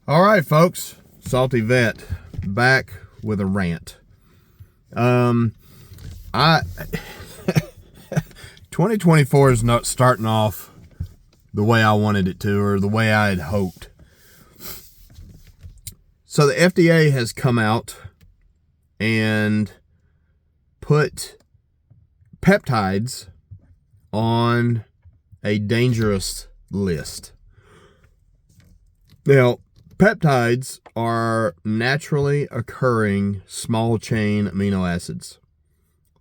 All right, folks. Salty Vet back with a rant. I 2024 is not starting off the way I wanted it to, or the way I had hoped. So the FDA has come out and put peptides on a dangerous list. Now, peptides are naturally occurring small chain amino acids.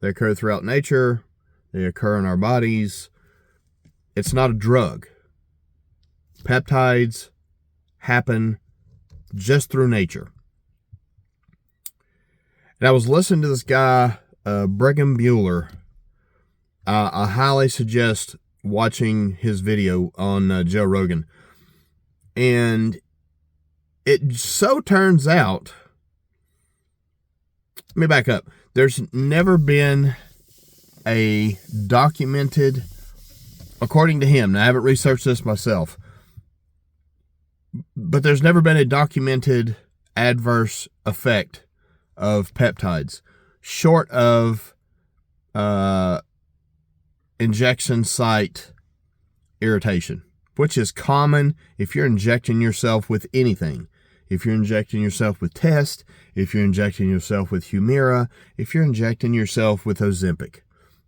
They occur throughout nature. They occur in our bodies. It's not a drug. Peptides happen just through nature. And I was listening to this guy, Brigham Bueller. I highly suggest watching his video on Joe Rogan. And it so turns out, let me back up. There's never been a documented, according to him, now I haven't researched this myself, but there's never been a documented adverse effect of peptides, short of injection site irritation, which is common if you're injecting yourself with anything. If you're injecting yourself with Test, if you're injecting yourself with Humira, if you're injecting yourself with Ozempic,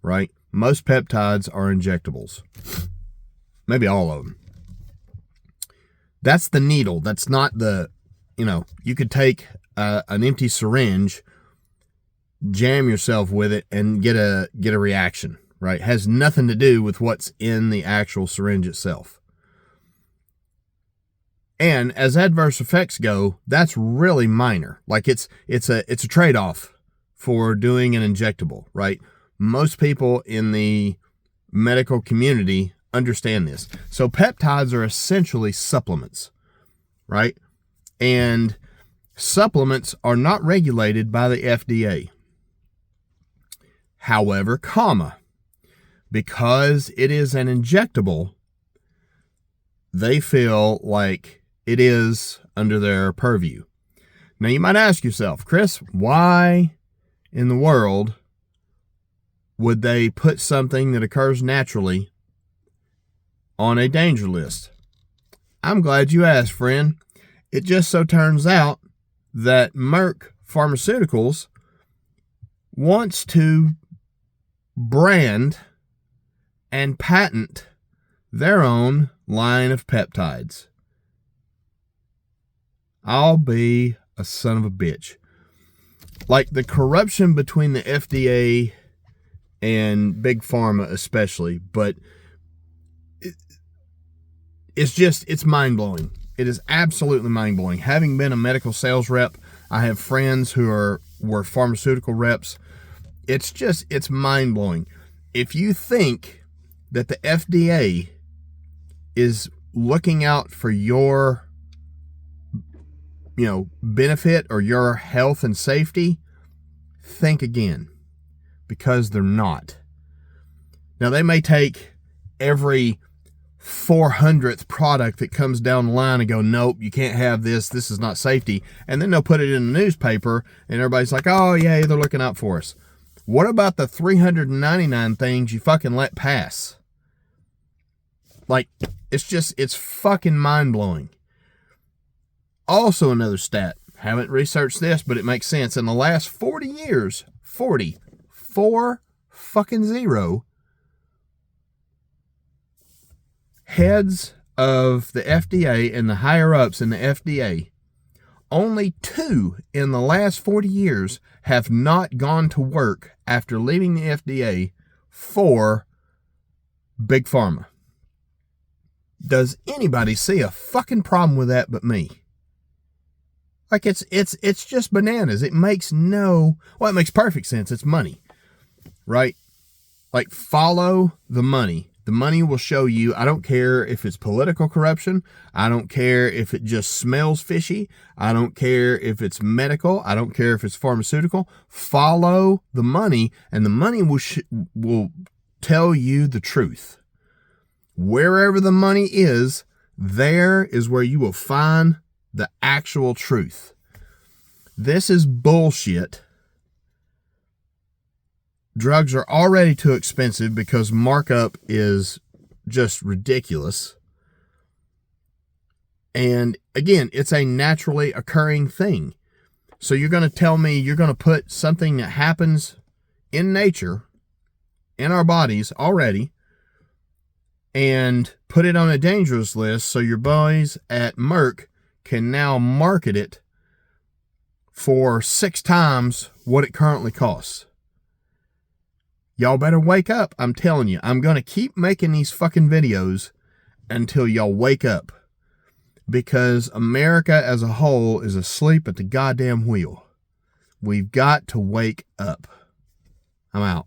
right? Most peptides are injectables. Maybe all of them. That's the needle. That's not the, you could take an empty syringe, jam yourself with it, and get a reaction, right? It has nothing to do with what's in the actual syringe itself. And as adverse effects go, that's really minor. Like it's a trade-off for doing an injectable, right? Most people in the medical community understand this. So peptides are essentially supplements, right? And supplements are not regulated by the FDA. However, because it is an injectable, they feel like it is under their purview. Now you might ask yourself, Chris, why in the world would they put something that occurs naturally on a danger list? I'm glad you asked, friend. It just so turns out that Merck Pharmaceuticals wants to brand and patent their own line of peptides. I'll be a son of a bitch. Like the corruption between the FDA and Big Pharma especially, but it's mind-blowing. It is absolutely mind-blowing. Having been a medical sales rep, I have friends who were pharmaceutical reps. It's mind-blowing. If you think that the FDA is looking out for your benefit or your health and safety, think again, because they're not. Now, they may take every 400th product that comes down the line and go, nope, you can't have this. This is not safety. And then they'll put it in the newspaper and everybody's like, oh yeah, they're looking out for us. What about the 399 things you fucking let pass? Like, it's fucking mind-blowing. Also another stat, haven't researched this, but it makes sense. In the last 40 years, 4 fucking 0, heads of the FDA and the higher-ups in the FDA, only 2 in the last 40 years have not gone to work after leaving the FDA for Big Pharma. Does anybody see a fucking problem with that but me? Like it's just bananas. It makes it makes perfect sense. It's money, right? Like, follow the money. The money will show you. I don't care if it's political corruption. I don't care if it just smells fishy. I don't care if it's medical. I don't care if it's pharmaceutical. Follow the money, and the money will tell you the truth. Wherever the money is, there is where you will find the actual truth. This is bullshit. Drugs are already too expensive because markup is just ridiculous. And again, it's a naturally occurring thing. So you're going to tell me you're going to put something that happens in nature, in our bodies already, and put it on a dangerous list so your boys at Merck can now market it for 6 times what it currently costs. Y'all better wake up. I'm telling you, I'm going to keep making these fucking videos until y'all wake up. Because America as a whole is asleep at the goddamn wheel. We've got to wake up. I'm out.